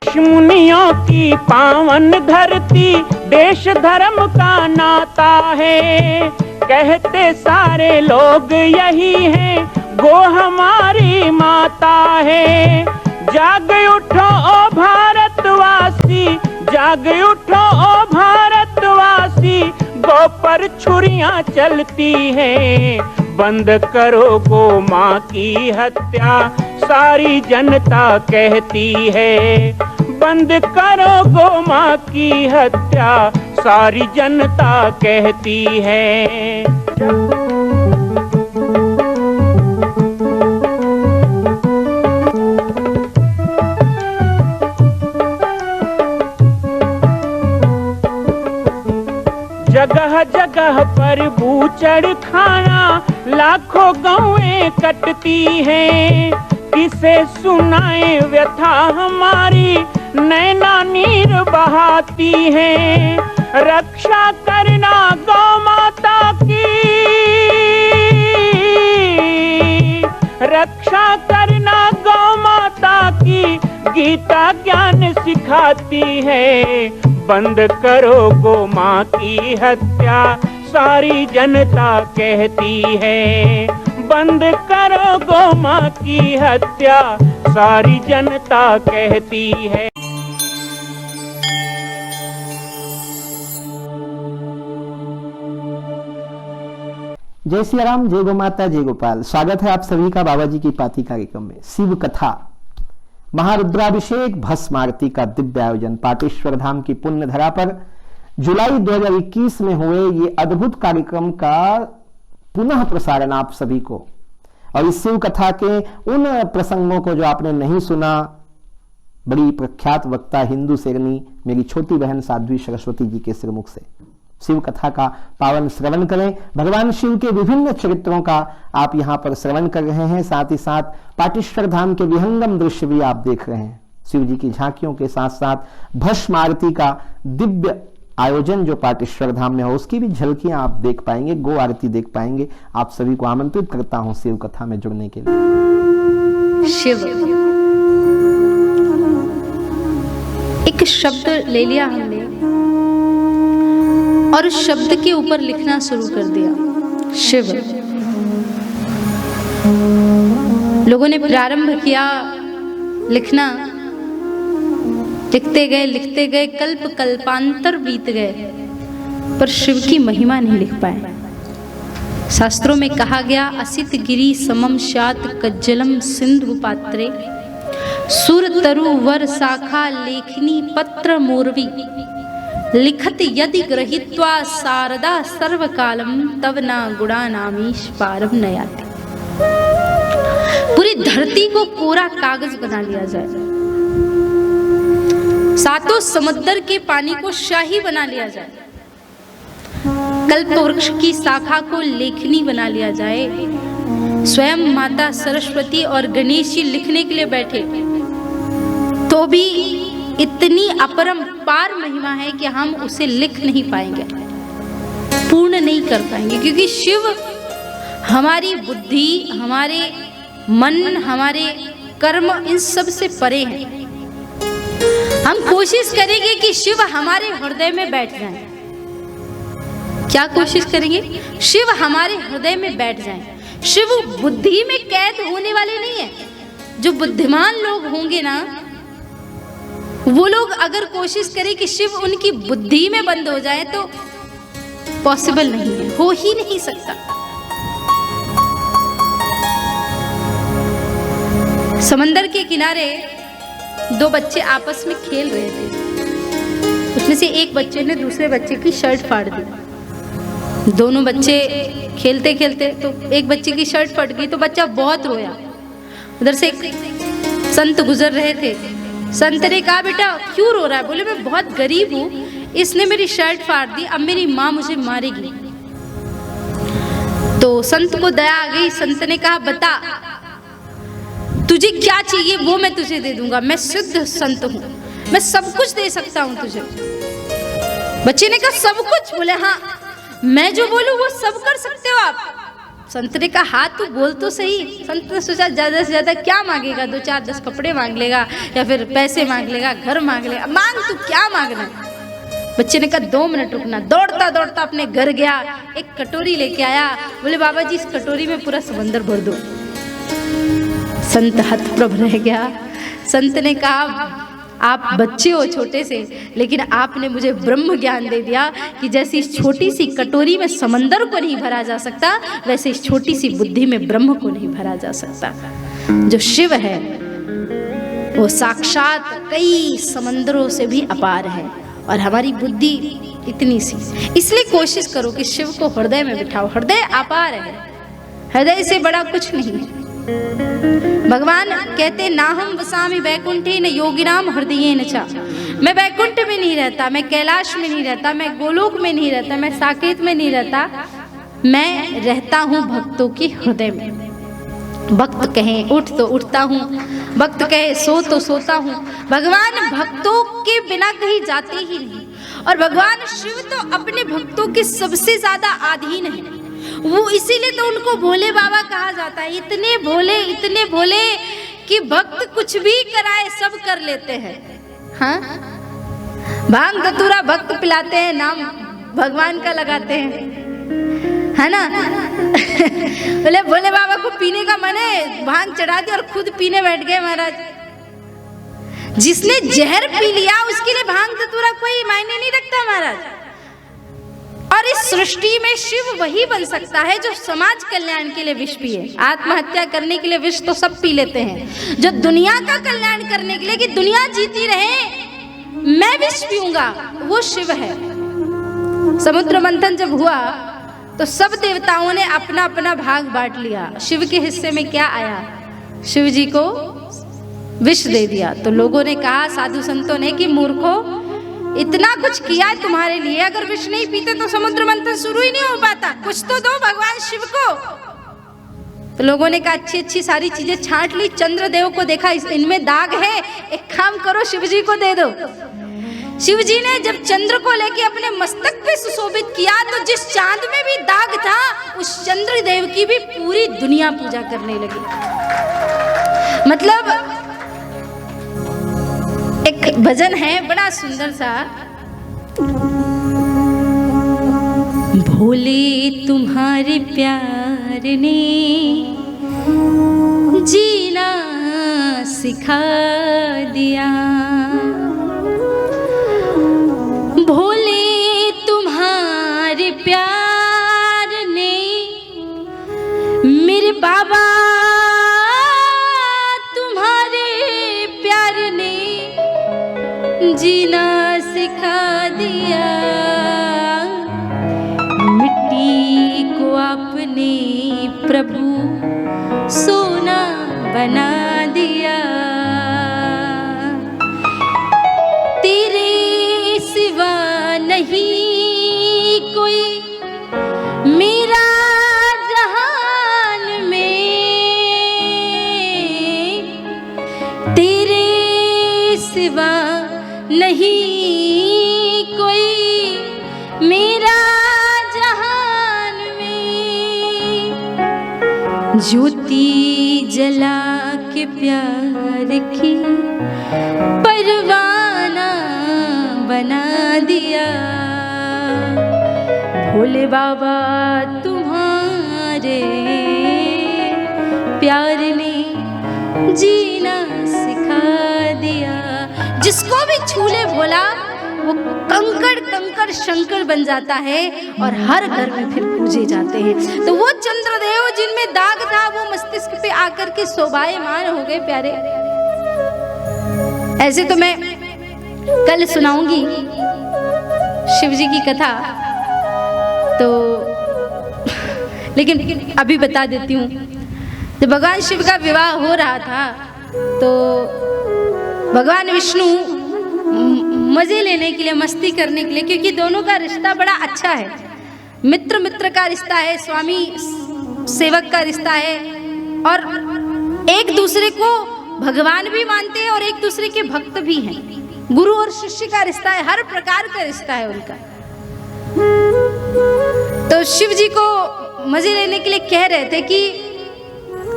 ऋषि मुनियों की पावन धरती, देश धर्म का नाता है। कहते सारे लोग यही हैं, गो हमारी माता है। जाग उठो ओ भारतवासी, जाग उठो ओ भारतवासी, गो पर छुरियां चलती हैं। बंद करो गो माँ की हत्या, सारी जनता कहती है। बंद करो गो माँ की हत्या, सारी जनता कहती है। जगह जगह पर बूचड़ खाना, लाखों गौएं कटती हैं। किसे सुनाए व्यथा हमारी, नैना नीर बहाती हैं। रक्षा करना गौ माता की, रक्षा करना गौ माता की, गीता ज्ञान सिखाती है। बंद करो गो माँ की हत्या, सारी जनता कहती है। बंद करो गो माँ की हत्या, सारी जनता कहती है। जय सिया राम, जय गो माता, जय गोपाल। स्वागत है आप सभी का बाबा जी की पाती कार्यक्रम में। शिव कथा, महारुद्राभिषेक, भस्म आरती का दिव्य आयोजन पाटेश्वर धाम की पुण्य धरा पर जुलाई 2021 में हुए ये अद्भुत कार्यक्रम का पुनः प्रसारण आप सभी को, और इस शिव कथा के उन प्रसंगों को जो आपने नहीं सुना, बड़ी प्रख्यात वक्ता हिंदू शेरनी मेरी छोटी बहन साध्वी सरस्वती जी के श्रीमुख से शिव कथा का पावन श्रवण करें। भगवान शिव के विभिन्न चरित्रों का आप यहाँ पर श्रवण कर रहे हैं, साथ ही साथ पाटेश्वर धाम के विहंगम दृश्य भी आप देख रहे हैं। शिव जी की झांकियों के साथ साथ भस्म आरती का दिव्य आयोजन जो पाटेश्वर धाम में हो, उसकी भी झलकियां आप देख पाएंगे, गो आरती देख पाएंगे। आप सभी को आमंत्रित करता हूं शिव कथा में जुड़ने के लिए। शिव एक शब्द ले लिया हमने और उस शब्द के ऊपर लिखना शुरू कर दिया, शिव। लोगों ने प्रारंभ किया लिखना, लिखते गए कल्प कल्पांतर बीत गए, पर शिव की महिमा नहीं लिख पाए। शास्त्रों में कहा गया, असित गिरी समम स्यात् कज्जलम सिंधु पात्रे, सुर तरु वर शाखा लेखनी पत्र मोरवी, लिखत यदि गृहीत्वा शारदा सर्वकालम, तव ना गुणा नामीश पारम नयाति। पूरी धरती को कोरा कागज बना लिया जाए, सातों समुद्र के पानी को शाही बना लिया जाए, कल्प वृक्ष की शाखा को लेखनी बना लिया जाए, स्वयं माता सरस्वती और गणेश जी लिखने के लिए बैठे, तो भी इतनी अपरंपार महिमा है कि हम उसे लिख नहीं पाएंगे, पूर्ण नहीं कर पाएंगे, क्योंकि शिव हमारी बुद्धि, हमारे मन, हमारे कर्म, इन सब से परे हैं। हम कोशिश करेंगे कि शिव हमारे हृदय में बैठ जाएं। क्या कोशिश करेंगे? शिव हमारे हृदय में बैठ जाएं। शिव बुद्धि में कैद होने वाले नहीं है। जो बुद्धिमान लोग होंगे ना, वो लोग अगर कोशिश करें कि शिव उनकी बुद्धि में बंद हो जाए तो पॉसिबल नहीं है, हो ही नहीं सकता। समंदर के किनारे दो बच्चे आपस में खेल रहे थे। उसमें से एक बच्चे ने दूसरे बच्चे की शर्ट फाड़ दी। दोनों बच्चे खेलते खेलते तो एक बच्चे की शर्ट फट गई तो बच्चा बहुत रोया। उधर से एक संत गुजर रहे थे। संत ने कहा, बेटा क्यों रो रहा है? बोले, मैं बहुत गरीब हूँ, इसने मेरी शर्ट फाड़ दी, अब मेरी माँ मुझे मारेगी। तो संत को दया आ गई। संत ने कहा, बता तुझे क्या चाहिए, वो मैं तुझे दे दूंगा। मैं सिद्ध संत हूँ, मैं सब कुछ दे सकता हूँ तुझे। बच्चे ने कहा, सब कुछ? बोले, हाँ, मैं जो बोलूँ वो सब कर सकते हो आप। संत ने कहा हाँ तू बोल तो सही। संत ने सोचा ज़्यादा से ज़्यादा क्या मांगेगा, 2-4-10 कपड़े मांग लेगा या फिर पैसे मांग लेगा, घर मांग लेगा, मांग तू क्या मांगना। बच्चे ने कहा 2 मिनट रुकना। दौड़ता दौड़ता अपने घर गया, एक कटोरी लेके आया, बोले बाबा जी इस कटोरी में पूरा समंदर भर दो। संत हतप्रभ रह गया। संत ने कहा आप बच्चे हो छोटे से, लेकिन आपने मुझे ब्रह्म ज्ञान दे दिया कि जैसे इस छोटी सी कटोरी में समंदर को नहीं भरा जा सकता, वैसे इस छोटी सी बुद्धि में ब्रह्म को नहीं भरा जा सकता। जो शिव है वो साक्षात कई समंदरों से भी अपार है और हमारी बुद्धि इतनी सी। इसलिए कोशिश करो कि शिव को हृदय में बिठाओ। हृदय अपार है, हृदय से बड़ा कुछ नहीं है। भगवान कहते ना हम वसामि वैकुंठे न योगिनाम हृदये न चा। मैं वैकुंठ में नहीं रहता, मैं कैलाश में नहीं रहता, मैं गोलोक में नहीं रहता, मैं साकेत में नहीं रहता, मैं रहता हूँ भक्तों के हृदय में। भक्त कहे उठ तो उठता हूँ, भक्त कहे सो तो सोता हूँ। भगवान भक्तों के बिना कहीं जाते ही नहीं। और भगवान शिव तो अपने भक्तों के सबसे ज्यादा अधीन है। वो इसीलिए तो उनको भोले बाबा कहा जाता है। इतने भोले कि भक्त कुछ भी कराए सब कर लेते हैं। हाँ, भांग धतूरा भक्त पिलाते हैं, नाम भगवान का लगाते हैं, है ना। बोले भोले बाबा को पीने का मन है, भांग चढ़ा दी और खुद पीने बैठ गए महाराज। जिसने जहर पी लिया उसके लिए भांग धतूरा कोई मायने नहीं रखता महाराज। और इस सृष्टि में शिव वही बन सकता है जो समाज कल्याण के लिए विष पिए। आत्महत्या करने के लिए विष तो सब पी लेते हैं, जो दुनिया का कल्याण करने के लिए कि दुनिया जीती रहे मैं विष पीऊंगा, वो शिव है। समुद्र मंथन जब हुआ तो सब देवताओं ने अपना अपना भाग बांट लिया। शिव के हिस्से में क्या आया? शिव जी को विष दे दिया। तो लोगों ने कहा, साधु संतों ने, कि मूर्खों इतना कुछ किया है तुम्हारे लिए, अगर विष नहीं पीते तो समुद्र मंथन शुरू ही नहीं हो पाता, कुछ तो दो भगवान शिव को। तो लोगों ने कहा अच्छी अच्छी सारी चीजें छांट ली, चंद्रदेव को देखा इनमें दाग है, एक काम करो शिव जी को दे दो। शिव जी ने जब चंद्र को लेके अपने मस्तक पे सुशोभित किया तो जिस चांद में भी दाग था उस चंद्रदेव की भी पूरी दुनिया पूजा करने लगी। मतलब एक भजन है बड़ा सुंदर सा, भोले तुम्हारे प्यार ने जीना सिखा दिया, भोले तुम्हारे प्यार ने मेरे बाबा जीना सिखा दिया, मिट्टी को आपने प्रभु सोना बना दिया, तेरे सिवा नहीं कोई मेरा जहान में, तेरे सिवा नहीं कोई मेरा जहान में, ज्योति जला के प्यार की परवाना बना दिया, भोले बाबा तुम्हारे प्यार ने जीना सिखा दिया। जिसको भी छूले भोला वो कंकड़ कंकड़ शंकर बन जाता है और हर घर में फिर पूजे जाते हैं। तो वो चंद्रदेव जिनमें दाग था वो मस्तिष्क पे आकर के शोभायमान हो गए प्यारे। ऐसे तो मैं कल सुनाऊंगी शिव जी की कथा, तो लेकिन अभी बता देती हूँ। जब भगवान शिव का विवाह हो रहा था तो भगवान विष्णु मजे लेने के लिए, मस्ती करने के लिए, क्योंकि दोनों का रिश्ता बड़ा अच्छा है, मित्र मित्र का रिश्ता है, स्वामी सेवक का रिश्ता है, और एक दूसरे को भगवान भी मानते हैं और एक दूसरे के भक्त भी हैं। गुरु और शिष्य का रिश्ता है, हर प्रकार का रिश्ता है उनका। तो शिव जी को मजे लेने के लिए कह रहे थे कि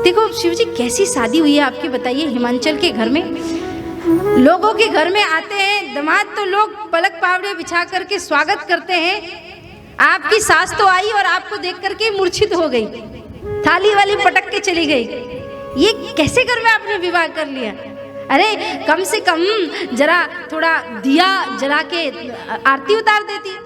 देखो शिव जी कैसी शादी हुई है आपकी, बताइए। हिमाचल के घर में, लोगों के घर में आते हैं दामाद तो लोग पलक पावड़े बिछा करके स्वागत करते हैं। आपकी सास तो आई और आपको देख करके मूर्छित हो गई, थाली वाली पटक के चली गई। ये कैसे घर में आपने विवाह कर लिया? अरे कम से कम जरा थोड़ा दिया जला के आरती उतार देती।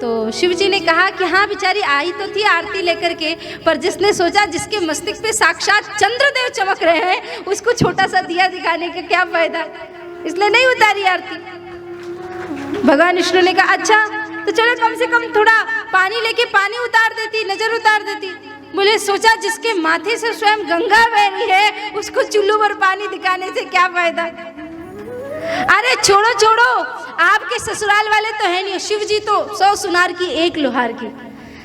तो शिव जी ने कहा कि हाँ बेचारी आई तो थी आरती लेकर के, पर जिसने सोचा जिसके मस्तिष्क पे साक्षात चंद्रदेव चमक रहे हैं उसको छोटा सा दिया दिखाने का क्या फायदा, इसलिए नहीं उतारी आरती। भगवान विष्णु ने कहा अच्छा तो चलो कम से कम थोड़ा पानी लेके पानी उतार देती, नजर उतार देती। बोले सोचा जिसके माथे से स्वयं गंगा बह रही है उसको चुल्लू पर पानी दिखाने से क्या फायदा। अरे छोड़ो छोड़ो, आपके ससुराल वाले तो है नहीं, शिव जी तो 100 सुनार की 1 लोहार की।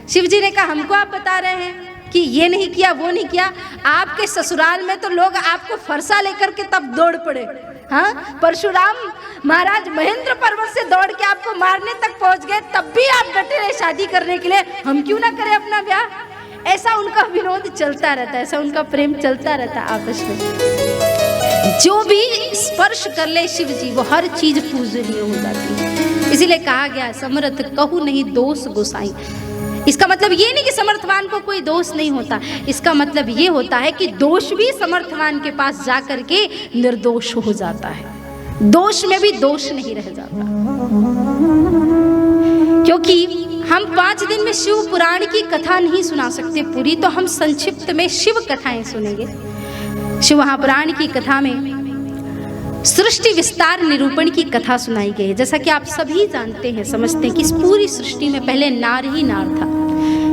शिव जी ने कहा हमको आप बता रहे हैं कि ये नहीं किया वो नहीं किया, आपके ससुराल में तो लोग आपको फरसा लेकर के तब दौड़ पड़े। हाँ, परशुराम महाराज महेंद्र पर्वत से दौड़ के आपको मारने तक पहुंच गए, तब भी आप डटे रहे शादी करने के लिए, हम क्यों ना करें अपना ब्याह। ऐसा उनका विरोध चलता रहता है, ऐसा उनका प्रेम चलता रहता है आपस में। जो भी स्पर्श कर ले शिव जी वो हर चीज पूजनीय हो जाती है। इसीलिए कहा गया समर्थ कहू नहीं दोष गोसाई। इसका मतलब ये नहीं कि समर्थवान को कोई दोष नहीं होता, इसका मतलब ये होता है कि दोष भी समर्थवान के पास जाकर के निर्दोष हो जाता है, दोष में भी दोष नहीं रह जाता। क्योंकि हम 5 दिन में शिव पुराण की कथा नहीं सुना सकते पूरी, तो हम संक्षिप्त में शिव कथाएं सुनेंगे। शिव महापुराण की कथा में सृष्टि विस्तार निरूपण की कथा सुनाई गई है। जैसा कि आप सभी जानते हैं, समझते हैं कि इस पूरी सृष्टि में पहले नार ही नार था।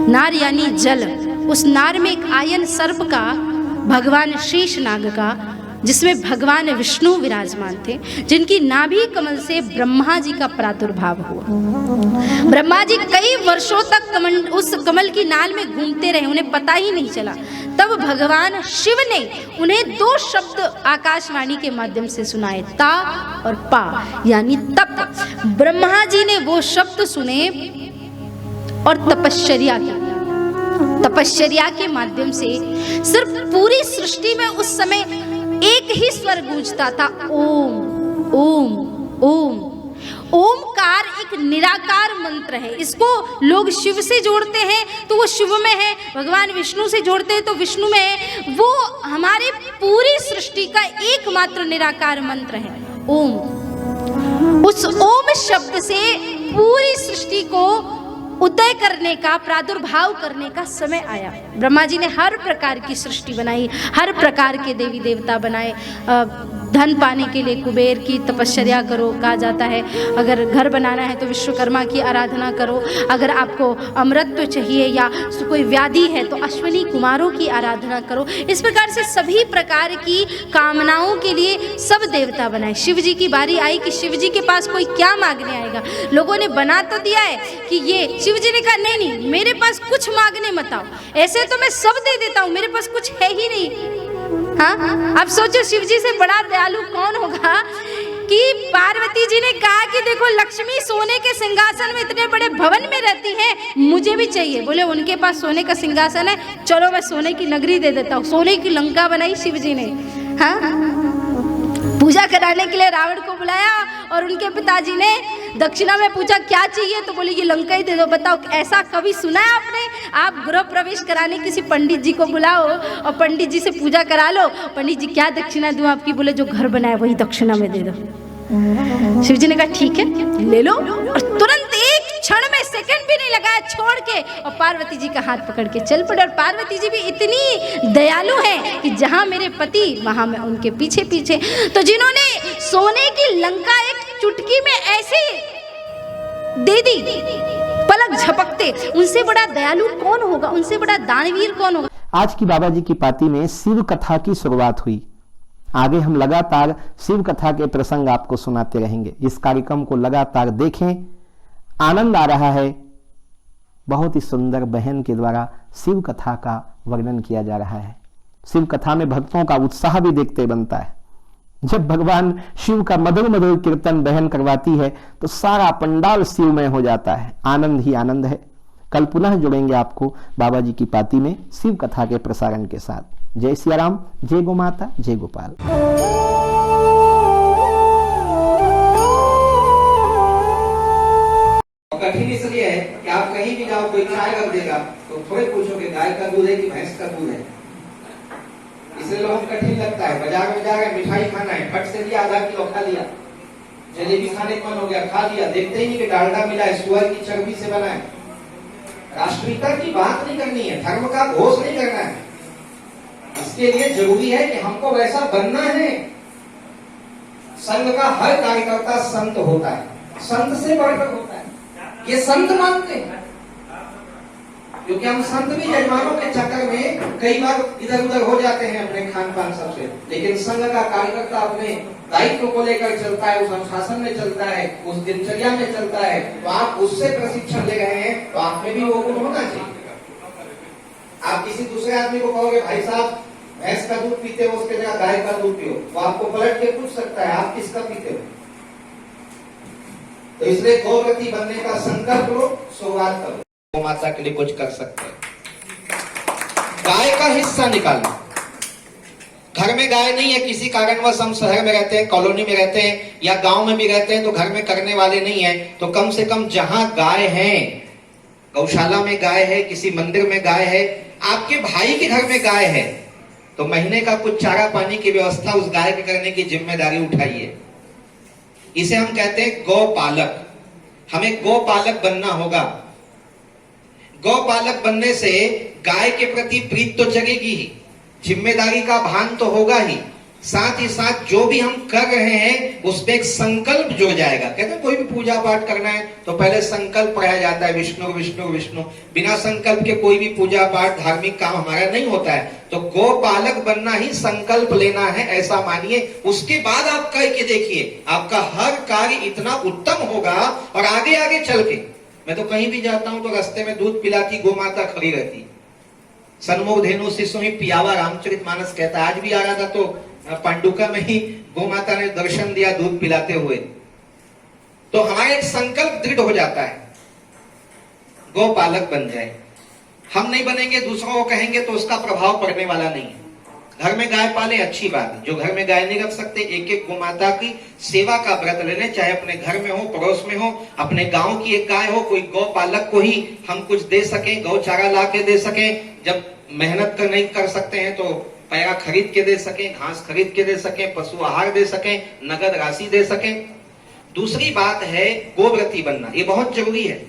नार यानी जल। उस नार में एक आयन सर्प का, भगवान शेषनाग का, जिसमें भगवान विष्णु विराजमान थे, जिनकी नाभि कमल से ब्रह्मा जी का प्रादुर्भाव हुआ। ब्रह्मा जी कई वर्षों तक उस कमल की नाल में घूमते रहे, उन्हें पता ही नहीं चला। तब भगवान शिव ने उन्हें 2 शब्द आकाशवाणी के माध्यम से सुनाए, ता और पा यानी तप। ब्रह्मा जी ने वो शब्द सुने और तपश्चर्या की। तपश्चर्या के माध्यम से सिर्फ पूरी सृष्टि में उस समय एक ही स्वर गूंजता था, ओम ओम ओम। ओमकार एक निराकार मंत्र है, इसको लोग शिव से जोड़ते हैं तो वो शिव में है, भगवान विष्णु से जोड़ते हैं तो विष्णु में है। वो हमारे पूरी सृष्टि का एकमात्र निराकार मंत्र है, ओम। उस ओम शब्द से पूरी सृष्टि को उदय करने का, प्रादुर्भाव करने का समय आया। ब्रह्मा जी ने हर प्रकार की सृष्टि बनाई, हर प्रकार के देवी देवता बनाए। धन पाने के लिए कुबेर की तपश्चर्या करो कहा जाता है, अगर घर बनाना है तो विश्वकर्मा की आराधना करो, अगर आपको अमृत चाहिए या कोई व्याधि है तो अश्विनी कुमारों की आराधना करो। इस प्रकार से सभी प्रकार की कामनाओं के लिए सब देवता बनाए। शिव जी की बारी आई कि शिव जी के पास कोई क्या मांगने आएगा। लोगों ने बना तो दिया है कि ये, शिव जी ने कहा नहीं नहीं मेरे पास कुछ मांगने मत आओ, ऐसे तो मैं सब दे देता हूँ, मेरे पास कुछ है ही नहीं। हाँ, अब सोचो शिव जी से बड़ा दयालु कौन होगा कि पार्वती जी ने कहा कि देखो लक्ष्मी सोने के सिंहासन में इतने बड़े भवन में रहती है, मुझे भी चाहिए। बोले उनके पास सोने का सिंहासन है, चलो मैं सोने की नगरी दे देता हूँ। सोने की लंका बनाई शिव जी ने। हाँ, पूजा कराने के लिए रावण को बुलाया और उनके पिताजी ने दक्षिणा में पूछा क्या चाहिए, तो बोले ये लंका ही दे दो। बताओ ऐसा कभी सुना है आपने? आप गृह प्रवेश कराने किसी पंडित जी को बुलाओ और पंडित जी से पूजा करा लो, पंडित जी क्या दक्षिणा दूं आपकी? बोले जो घर बनाया वही दक्षिणा में दे दो। शिव जी ने कहा ठीक है ले लो, और तुरंत एक क्षण में सेकंड भी नहीं लगाया, छोड़ के और पार्वती जी का हाथ पकड़ के चल पड़े। और पार्वती जी भी इतनी दयालु हैं कि जहां मेरे पति वहां मैं उनके पीछे पीछे। तो जिन्होंने सोने की लंका एक चुटकी में ऐसे दे दी, पलक झपकते, उनसे बड़ा दयालु कौन होगा, उनसे बड़ा दानवीर कौन होगा। आज की बाबा जी की पार्टी में शिव कथा की शुरुआत हुई। आगे हम लगातार शिव कथा के प्रसंग आपको सुनाते रहेंगे। इस कार्यक्रम को लगातार देखें, आनंद आ रहा है। बहुत ही सुंदर बहन के द्वारा शिव कथा का वर्णन किया जा रहा है। शिव कथा में भक्तों का उत्साह भी देखते बनता है। जब भगवान शिव का मधुर मधुर कीर्तन बहन करवाती है तो सारा पंडाल शिवमय हो जाता है। आनंद ही आनंद है। कल पुनः जुड़ेंगे आपको बाबा जी की पाती में शिव कथा के प्रसारण के साथ। जय सिया राम, जय गो माता, जय गोपाल। कठिन इसलिए है कि आप कहीं भी जाओ, कोई चाय रख देगा तो थोड़े पूछोगे गाय का दूध है कि भैंस का दूध है। इसलिए लोगों को कठिन लगता है। बाजार में जा रहे मिठाई खाना है, फट से लिया, आधा किलो खा लिया। जलेबी खाने का मन हो गया, खा लिया, देखते ही नहीं कि डालडा मिला है, सुअर की चर्बी से बना है। राष्ट्रीयता की बात नहीं करनी है, धर्म का घोष नहीं करना है। इसके लिए जरूरी है कि हमको वैसा बनना है। संघ का हर कार्यकर्ता संत होता है, संत से बढ़कर होता है, ये संत मानते हैं। क्योंकि हम संत भी जजमानों के चक्कर में कई बार इधर उधर हो जाते हैं अपने खान पान सबसे, लेकिन संघ का कार्यकर्ता अपने दायित्व को लेकर चलता है, उस अनुशासन में चलता है, उस दिनचर्या में चलता है। तो आप उससे प्रशिक्षण ले रहे हैं तो आप में भी वो गुण होना चाहिए। आप किसी दूसरे आदमी को कहोगे भाई साहब भैंस का दूध पीते हो, उसके जगह गाय का दूध पियो, वो आपको पलट के पूछ सकता है आप किसका पीते हो। तो इसलिए गौरवती बनने का संकल्प लो, शुरुआत करो, गौ माता के लिए कुछ कर सकते हैं। गाय का हिस्सा निकालना। घर में गाय नहीं है, किसी कारणवश हम शहर में रहते हैं, कॉलोनी में रहते हैं या गांव में भी रहते हैं तो घर में करने वाले नहीं है, तो कम से कम जहां गाय है, गौशाला में गाय है, किसी मंदिर में गाय है, आपके भाई के घर में गाय है, तो महीने का कुछ चारा पानी की व्यवस्था उस गाय के करने की जिम्मेदारी उठाइए। इसे हम कहते हैं गौपालक। हमें गौपालक बनना होगा। गौपालक बनने से गाय के प्रति प्रीत तो जगेगी ही, जिम्मेदारी का भान तो होगा ही, साथ ही साथ जो भी हम कर रहे हैं उसमें एक संकल्प जुड़ जाएगा। कहते हैं कोई भी पूजा पाठ करना है तो पहले संकल्प पढ़ाया जाता है, विष्णु विष्णु विष्णु। बिना संकल्प के कोई भी पूजा पाठ धार्मिक काम हमारा नहीं होता है। तो गौपालक बनना ही संकल्प लेना है, ऐसा मानिए। उसके बाद आप करके देखिए, आपका हर कार्य इतना उत्तम होगा। और आगे आगे चल के मैं तो कहीं भी जाता हूं तो रास्ते में दूध पिलाती गौ माता खड़ी रहती। सन्मुख धेनु शिशु ही पियावा, रामचरितमानस कहता है। आज भी आ रहा था तो पांडुका में ही गौ माता ने दर्शन दिया दूध पिलाते हुए। तो हमारा एक संकल्प दृढ़ हो जाता है, गौपालक बन जाए। हम नहीं बनेंगे, दूसरों को कहेंगे तो उसका प्रभाव पड़ने वाला नहीं है। घर में गाय पाले अच्छी बात है, जो घर में गाय नहीं रख सकते एक एक गौ माता की सेवा का व्रत ले लें, चाहे अपने घर में हो, पड़ोस में हो, अपने गांव की एक गाय हो, कोई गौपालक को ही हम कुछ दे सकें, गौचारा ला के दे सकें। जब मेहनत कर नहीं कर सकते हैं तो पैरा खरीद के दे सकें, घास खरीद के दे सकें, पशु आहार दे सकें, नगद राशि दे सकें। दूसरी बात है गोव्रती बनना, ये बहुत जरूरी है।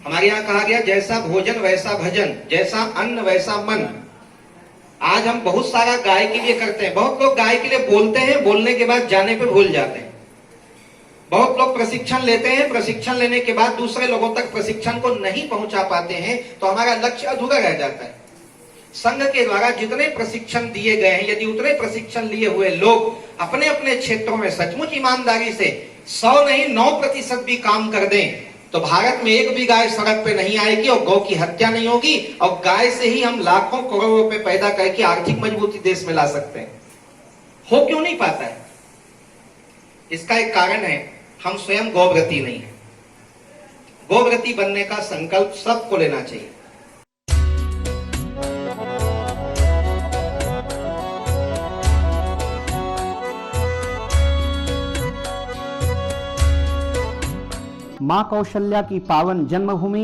हमारे यहाँ कहा गया जैसा भोजन वैसा भजन, जैसा अन्न वैसा मन। आज हम बहुत सारा गाय के लिए करते हैं। बहुत लोग गाय के लिए बोलते हैं, बोलने के बाद जाने पे भूल जाते हैं। बहुत लोग प्रशिक्षण लेते हैं, प्रशिक्षण लेने के बाद दूसरे लोगों तक प्रशिक्षण को नहीं पहुंचा पाते हैं, तो हमारा लक्ष्य अधूरा रह जाता है। संघ के द्वारा जितने प्रशिक्षण दिए गए हैं, यदि उतने प्रशिक्षण लिए हुए लोग अपने अपने क्षेत्रों में सचमुच ईमानदारी से 100 नहीं 9% भी काम कर दें, तो भारत में एक भी गाय सड़क पे नहीं आएगी और गौ की हत्या नहीं होगी। और गाय से ही हम लाखों करोड़ों रुपए पैदा करके आर्थिक मजबूती देश में ला सकते हैं। हो क्यों नहीं पाता है? इसका एक कारण है, हम स्वयं गौव्रती नहीं है। गौव्रती बनने का संकल्प सबको लेना चाहिए। मां कौशल्या की पावन जन्मभूमि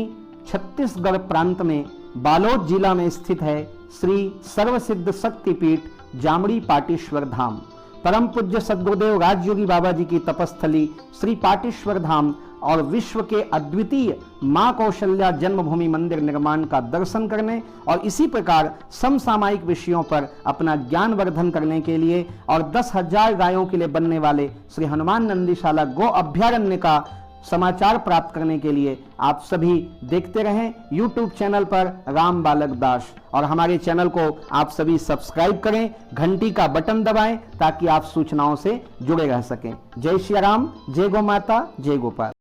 छत्तीसगढ़ प्रांत में बालोद जिला में स्थित है श्री सर्वसिद्ध शक्तिपीठ जामड़ी पाटेश्वर धाम। परम पूज्य सद्गुरुदेव राजयोगी बाबा जी की तपस्थली श्री पाटेश्वर धाम और विश्व के अद्वितीय मां कौशल्या जन्मभूमि मंदिर निर्माण का दर्शन करने और इसी प्रकार समसामयिक विषयों पर अपना ज्ञान वर्धन करने के लिए और 10,000 गायों के लिए बनने वाले श्री हनुमान नंदीशाला गो अभ्यारण्य का समाचार प्राप्त करने के लिए आप सभी देखते रहें YouTube चैनल पर राम बालक दास, और हमारे चैनल को आप सभी सब्सक्राइब करें, घंटी का बटन दबाएं ताकि आप सूचनाओं से जुड़े रह सकें। जय श्री राम, जय गौ माता, जय गोपाल।